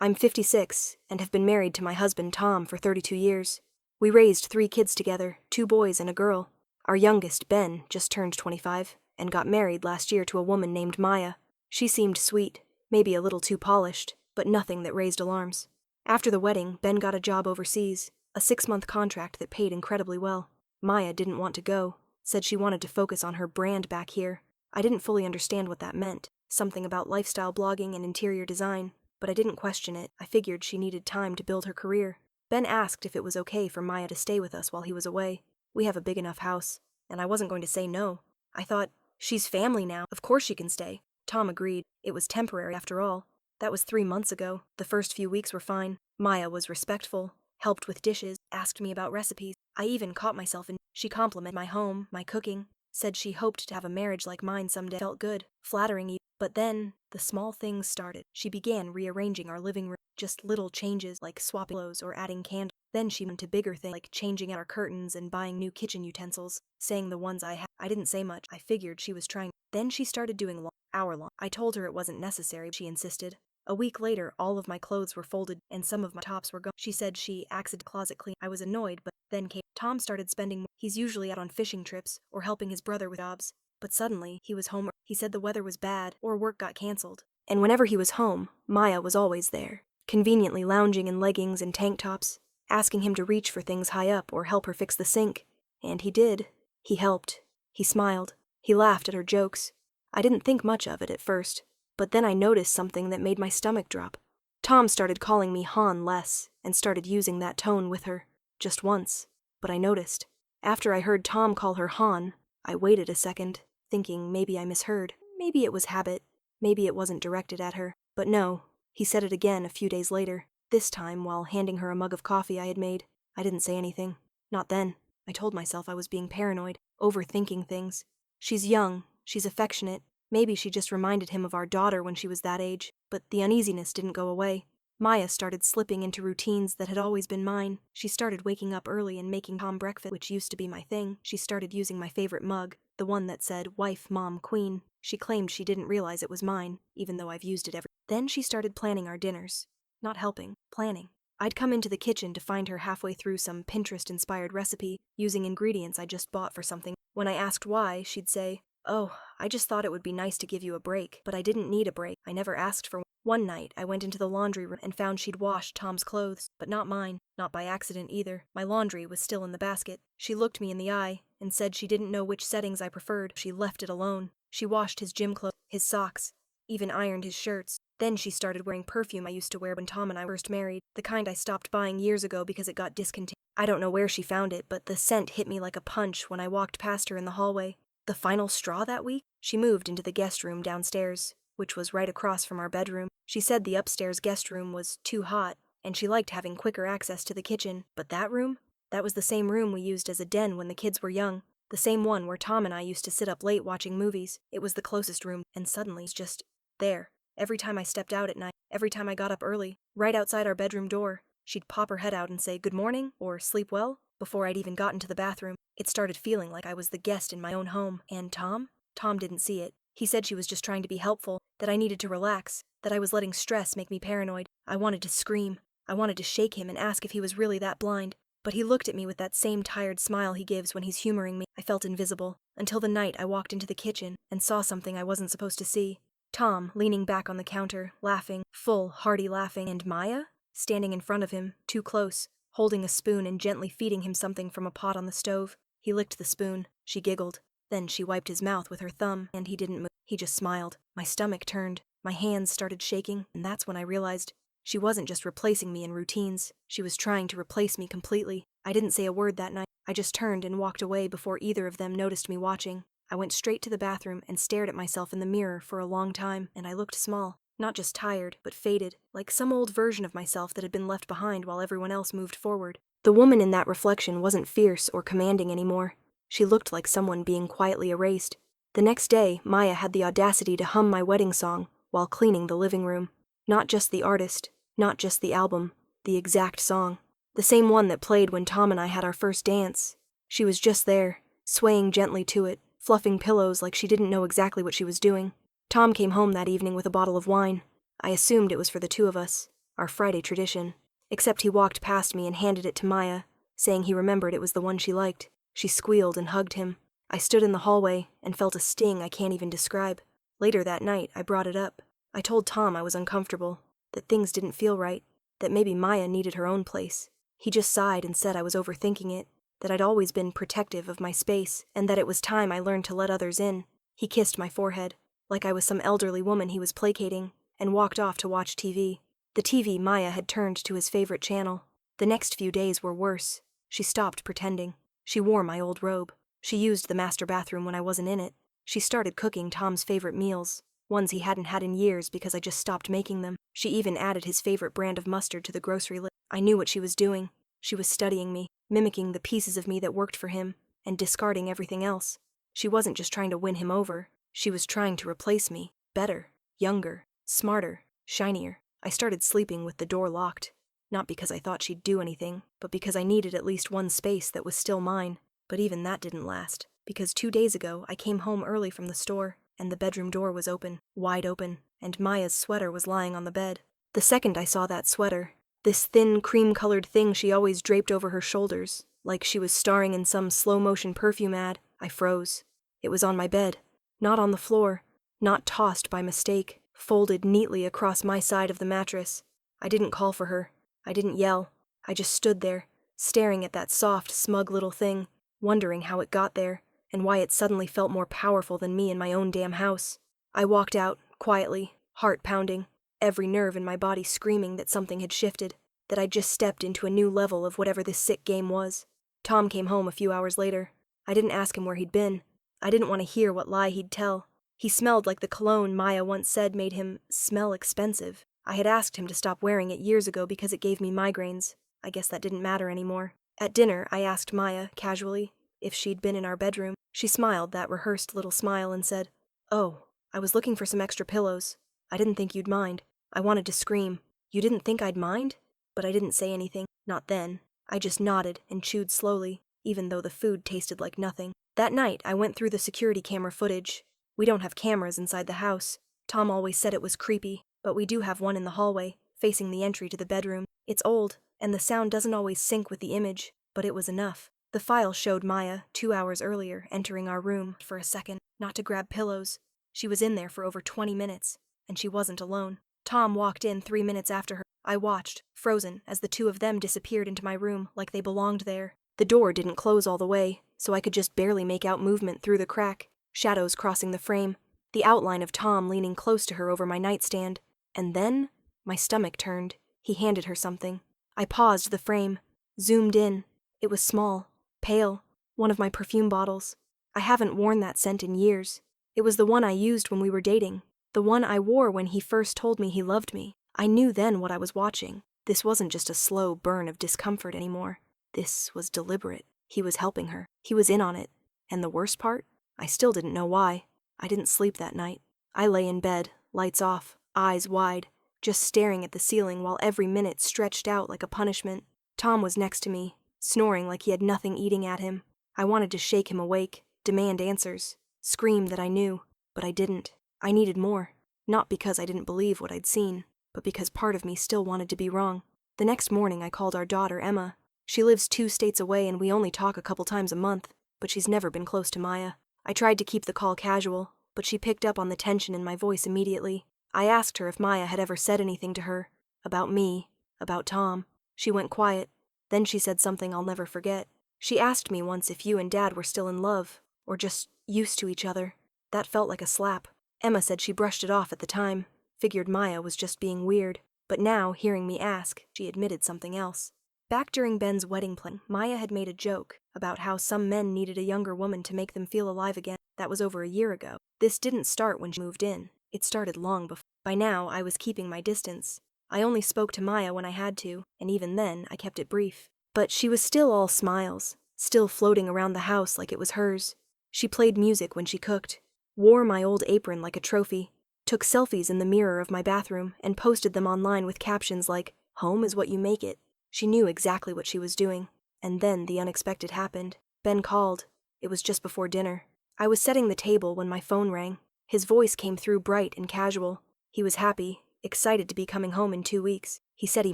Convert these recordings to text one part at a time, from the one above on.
I'm 56 and have been married to my husband Tom for 32 years. We raised 3 kids together, 2 boys and a girl. Our youngest, Ben, just turned 25 and got married last year to a woman named Maya. She seemed sweet, maybe a little too polished, but nothing that raised alarms. After the wedding, Ben got a job overseas, a 6-month contract that paid incredibly well. Maya didn't want to go, said she wanted to focus on her brand back here. I didn't fully understand what that meant, something about lifestyle blogging and interior design, but I didn't question it. I figured she needed time to build her career. Ben asked if it was okay for Maya to stay with us while he was away. We have a big enough house, and I wasn't going to say no. I thought, she's family now, of course she can stay. Tom agreed. It was temporary after all. That was 3 months ago. The first few weeks were fine. Maya was respectful, helped with dishes, asked me about recipes. I even caught myself in. She complimented my home, my cooking, said she hoped to have a marriage like mine someday. Felt good, flattering even. But then, the small things started. She began rearranging our living room, just little changes like swapping pillows or adding candles. Then she went to bigger things like changing out our curtains and buying new kitchen utensils, saying the ones I had. I didn't say much. I figured she was trying. Then she started doing hour-long. I told her it wasn't necessary, she insisted. A week later, all of my clothes were folded and some of my tops were gone. She said she accidentally closet clean. I was annoyed, but then Tom started spending more. He's usually out on fishing trips or helping his brother with jobs. But suddenly, he was home. He said the weather was bad or work got canceled. And whenever he was home, Maya was always there, conveniently lounging in leggings and tank tops, asking him to reach for things high up or help her fix the sink. And he did. He helped. He smiled. He laughed at her jokes. I didn't think much of it at first, but then I noticed something that made my stomach drop. Tom started calling me Han less and started using that tone with her, just once. But I noticed. After I heard Tom call her Han, I waited a second, thinking maybe I misheard. Maybe it was habit. Maybe it wasn't directed at her. But no, he said it again a few days later, this time while handing her a mug of coffee I had made. I didn't say anything. Not then. I told myself I was being paranoid, overthinking things. She's young, she's affectionate. Maybe she just reminded him of our daughter when she was that age, but the uneasiness didn't go away. Maya started slipping into routines that had always been mine. She started waking up early and making Tom breakfast, which used to be my thing. She started using my favorite mug, the one that said, Wife, Mom, Queen. She claimed she didn't realize it was mine, even though I've used it every. Then she started planning our dinners. Not helping, planning. I'd come into the kitchen to find her halfway through some Pinterest-inspired recipe, using ingredients I just bought for something. When I asked why, she'd say, Oh, I just thought it would be nice to give you a break, but I didn't need a break. I never asked for one. One night, I went into the laundry room and found she'd washed Tom's clothes, but not mine, not by accident either. My laundry was still in the basket. She looked me in the eye and said she didn't know which settings I preferred. She left it alone. She washed his gym clothes, his socks, even ironed his shirts. Then she started wearing perfume I used to wear when Tom and I were first married, the kind I stopped buying years ago because it got discontinued. I don't know where she found it, but the scent hit me like a punch when I walked past her in the hallway. The final straw that week? She moved into the guest room downstairs, which was right across from our bedroom. She said the upstairs guest room was too hot, and she liked having quicker access to the kitchen. But that room? That was the same room we used as a den when the kids were young. The same one where Tom and I used to sit up late watching movies. It was the closest room, and suddenly it's just there. Every time I stepped out at night, every time I got up early, right outside our bedroom door, she'd pop her head out and say good morning or sleep well before I'd even gotten to the bathroom. It started feeling like I was the guest in my own home. And Tom? Tom didn't see it. He said she was just trying to be helpful, that I needed to relax, that I was letting stress make me paranoid. I wanted to scream. I wanted to shake him and ask if he was really that blind. But he looked at me with that same tired smile he gives when he's humoring me. I felt invisible, until the night I walked into the kitchen and saw something I wasn't supposed to see. Tom, leaning back on the counter, laughing, full, hearty laughing, and Maya? Standing in front of him, too close, holding a spoon and gently feeding him something from a pot on the stove. He licked the spoon. She giggled. Then she wiped his mouth with her thumb, and he didn't move. He just smiled. My stomach turned. My hands started shaking, and that's when I realized she wasn't just replacing me in routines. She was trying to replace me completely. I didn't say a word that night. I just turned and walked away before either of them noticed me watching. I went straight to the bathroom and stared at myself in the mirror for a long time, and I looked small. Not just tired, but faded, like some old version of myself that had been left behind while everyone else moved forward. The woman in that reflection wasn't fierce or commanding anymore. She looked like someone being quietly erased. The next day, Maya had the audacity to hum my wedding song while cleaning the living room. Not just the artist, not just the album, the exact song. The same one that played when Tom and I had our first dance. She was just there, swaying gently to it, fluffing pillows like she didn't know exactly what she was doing. Tom came home that evening with a bottle of wine. I assumed it was for the two of us. our Friday tradition. Except he walked past me and handed it to Maya, saying he remembered it was the one she liked. She squealed and hugged him. I stood in the hallway and felt a sting I can't even describe. Later that night, I brought it up. I told Tom I was uncomfortable, that things didn't feel right, that maybe Maya needed her own place. He just sighed and said I was overthinking it, that I'd always been protective of my space, and that it was time I learned to let others in. He kissed my forehead, like I was some elderly woman he was placating, and walked off to watch TV. The TV Maya had turned to his favorite channel. The next few days were worse. She stopped pretending. She wore my old robe. She used the master bathroom when I wasn't in it. She started cooking Tom's favorite meals, ones he hadn't had in years because I just stopped making them. She even added his favorite brand of mustard to the grocery list. I knew what she was doing. She was studying me, mimicking the pieces of me that worked for him, and discarding everything else. She wasn't just trying to win him over. She was trying to replace me. Better, younger, smarter, shinier. I started sleeping with the door locked. Not because I thought she'd do anything, but because I needed at least one space that was still mine. But even that didn't last, because 2 days ago I came home early from the store, and the bedroom door was open, wide open, and Maya's sweater was lying on the bed. The second I saw that sweater, this thin, cream-colored thing she always draped over her shoulders, like she was starring in some slow-motion perfume ad, I froze. It was on my bed, not on the floor, not tossed by mistake, folded neatly across my side of the mattress. I didn't call for her. I didn't yell. I just stood there, staring at that soft, smug little thing, wondering how it got there, and why it suddenly felt more powerful than me in my own damn house. I walked out, quietly, heart pounding, every nerve in my body screaming that something had shifted, that I'd just stepped into a new level of whatever this sick game was. Tom came home a few hours later. I didn't ask him where he'd been. I didn't want to hear what lie he'd tell. He smelled like the cologne Maya once said made him smell expensive. I had asked him to stop wearing it years ago because it gave me migraines. I guess that didn't matter anymore. At dinner, I asked Maya, casually, if she'd been in our bedroom. She smiled that rehearsed little smile and said, "Oh, I was looking for some extra pillows. I didn't think you'd mind." I wanted to scream. "You didn't think I'd mind?" But I didn't say anything. Not then. I just nodded and chewed slowly, even though the food tasted like nothing. That night, I went through the security camera footage. We don't have cameras inside the house. Tom always said it was creepy, but we do have one in the hallway, facing the entry to the bedroom. It's old, and the sound doesn't always sync with the image, but it was enough. The file showed Maya, 2 hours earlier, entering our room for a second, not to grab pillows. She was in there for over 20 minutes, and she wasn't alone. Tom walked in 3 minutes after her. I watched, frozen, as the two of them disappeared into my room like they belonged there. The door didn't close all the way, so I could just barely make out movement through the crack, shadows crossing the frame, the outline of Tom leaning close to her over my nightstand. And then, my stomach turned. He handed her something. I paused the frame, zoomed in. It was small, pale, one of my perfume bottles. I haven't worn that scent in years. It was the one I used when we were dating, the one I wore when he first told me he loved me. I knew then what I was watching. This wasn't just a slow burn of discomfort anymore. This was deliberate. He was helping her. He was in on it. And the worst part? I still didn't know why. I didn't sleep that night. I lay in bed, lights off, eyes wide, just staring at the ceiling while every minute stretched out like a punishment. Tom was next to me, snoring like he had nothing eating at him. I wanted to shake him awake, demand answers, scream that I knew, but I didn't. I needed more. Not because I didn't believe what I'd seen, but because part of me still wanted to be wrong. The next morning I called our daughter, Emma. She lives 2 states away and we only talk a couple times a month, but she's never been close to Maya. I tried to keep the call casual, but she picked up on the tension in my voice immediately. I asked her if Maya had ever said anything to her, about me, about Tom. She went quiet. Then she said something I'll never forget. She asked me once if you and Dad were still in love, or just used to each other. That felt like a slap. Emma said she brushed it off at the time, figured Maya was just being weird, but now, hearing me ask, she admitted something else. Back during Ben's wedding plan, Maya had made a joke about how some men needed a younger woman to make them feel alive again. That was over a year ago. This didn't start when she moved in. It started long before. By now, I was keeping my distance. I only spoke to Maya when I had to, and even then, I kept it brief. But she was still all smiles, still floating around the house like it was hers. She played music when she cooked, wore my old apron like a trophy, took selfies in the mirror of my bathroom, and posted them online with captions like, "Home is what you make it." She knew exactly what she was doing. And then the unexpected happened. Ben called. It was just before dinner. I was setting the table when my phone rang. His voice came through bright and casual. He was happy, excited to be coming home in 2 weeks. He said he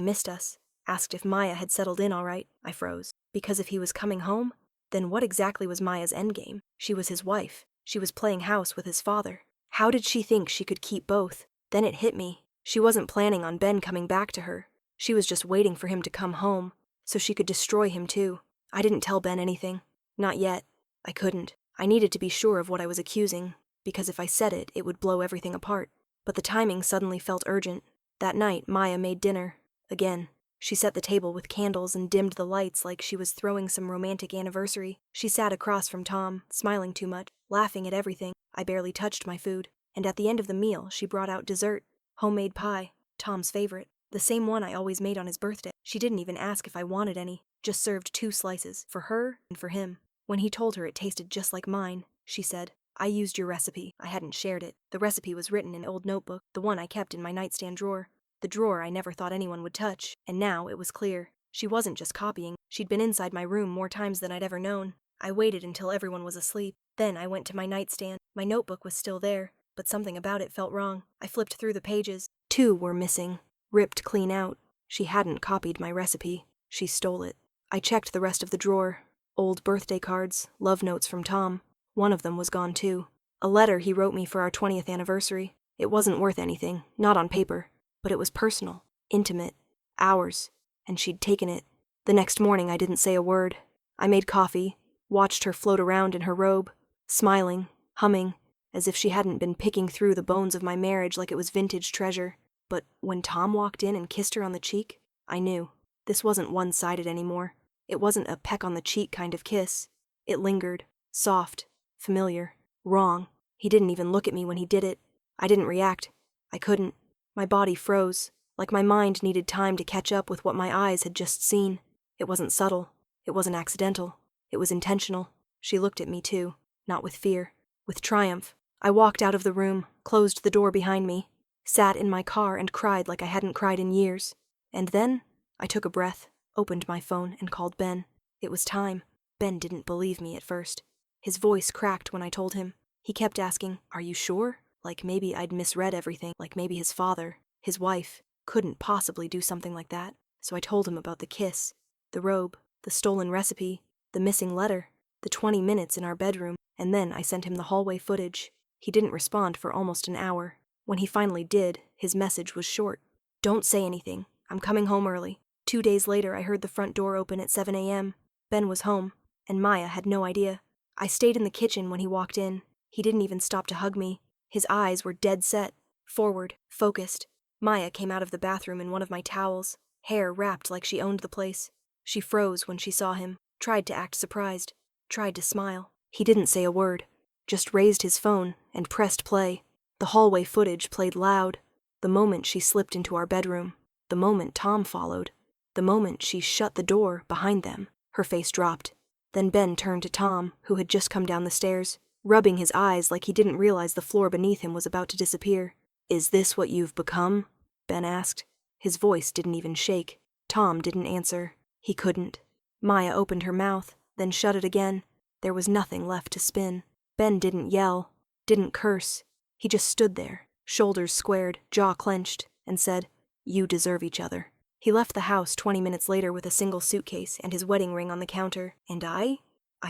missed us, asked if Maya had settled in all right. I froze. Because if he was coming home, then what exactly was Maya's endgame? She was his wife. She was playing house with his father. How did she think she could keep both? Then it hit me. She wasn't planning on Ben coming back to her. She was just waiting for him to come home, so she could destroy him too. I didn't tell Ben anything. Not yet. I couldn't. I needed to be sure of what I was accusing, because if I said it, it would blow everything apart. But the timing suddenly felt urgent. That night, Maya made dinner. Again. She set the table with candles and dimmed the lights like she was throwing some romantic anniversary. She sat across from Tom, smiling too much, laughing at everything. I barely touched my food. And at the end of the meal, she brought out dessert. Homemade pie. Tom's favorite. The same one I always made on his birthday. She didn't even ask if I wanted any. Just served 2 slices, for her and for him. When he told her it tasted just like mine, she said, "I used your recipe. I hadn't shared it. The recipe was written in an old notebook, the one I kept in my nightstand drawer. The drawer I never thought anyone would touch, and now it was clear. She wasn't just copying. She'd been inside my room more times than I'd ever known. I waited until everyone was asleep. Then I went to my nightstand. My notebook was still there, but something about it felt wrong. I flipped through the pages. 2 were missing, ripped clean out. She hadn't copied my recipe. She stole it. I checked the rest of the drawer. Old birthday cards, love notes from Tom. One of them was gone too. A letter he wrote me for our 20th anniversary. It wasn't worth anything, not on paper. But it was personal, intimate, ours, and she'd taken it. The next morning I didn't say a word. I made coffee, watched her float around in her robe, smiling, humming, as if she hadn't been picking through the bones of my marriage like it was vintage treasure. But when Tom walked in and kissed her on the cheek, I knew. This wasn't one-sided anymore. It wasn't a peck on the cheek kind of kiss. It lingered, soft, familiar, wrong. He didn't even look at me when he did it. I didn't react. I couldn't. My body froze, like my mind needed time to catch up with what my eyes had just seen. It wasn't subtle. It wasn't accidental. It was intentional. She looked at me too, not with fear, with triumph. I walked out of the room, closed the door behind me, sat in my car and cried like I hadn't cried in years. And then I took a breath, opened my phone, and called Ben. It was time. Ben didn't believe me at first. His voice cracked when I told him. He kept asking, "Are you sure?" Like maybe I'd misread everything, like maybe his father, his wife, couldn't possibly do something like that. So I told him about the kiss, the robe, the stolen recipe, the missing letter, the 20 minutes in our bedroom, and then I sent him the hallway footage. He didn't respond for almost an hour. When he finally did, his message was short. "Don't say anything. I'm coming home early." 2 days later, I heard the front door open at 7 a.m. Ben was home, and Maya had no idea. I stayed in the kitchen when he walked in. He didn't even stop to hug me. His eyes were dead set, forward, focused. Maya came out of the bathroom in one of my towels, hair wrapped like she owned the place. She froze when she saw him, tried to act surprised, tried to smile. He didn't say a word, just raised his phone and pressed play. The hallway footage played loud. The moment she slipped into our bedroom, the moment Tom followed, the moment she shut the door behind them. Her face dropped. Then Ben turned to Tom, who had just come down the stairs, rubbing his eyes like he didn't realize the floor beneath him was about to disappear. "Is this what you've become?" Ben asked. His voice didn't even shake. Tom didn't answer. He couldn't. Maya opened her mouth, then shut it again. There was nothing left to spin. Ben didn't yell, didn't curse. He just stood there, shoulders squared, jaw clenched, and said, "You deserve each other." He left the house 20 minutes later with a single suitcase and his wedding ring on the counter, and I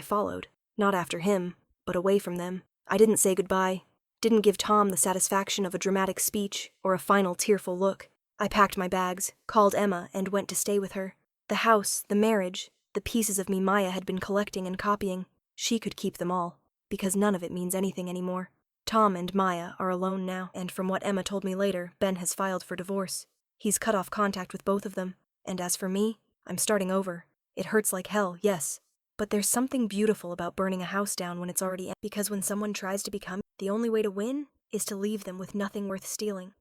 followed. Not after him, but away from them. I didn't say goodbye, didn't give Tom the satisfaction of a dramatic speech or a final tearful look. I packed my bags, called Emma, and went to stay with her. The house, the marriage, the pieces of me Maya had been collecting and copying, she could keep them all, because none of it means anything anymore. Tom and Maya are alone now, and from what Emma told me later, Ben has filed for divorce. He's cut off contact with both of them, and as for me, I'm starting over. It hurts like hell, yes. But there's something beautiful about burning a house down when it's already empty, because when someone tries to become, the only way to win is to leave them with nothing worth stealing.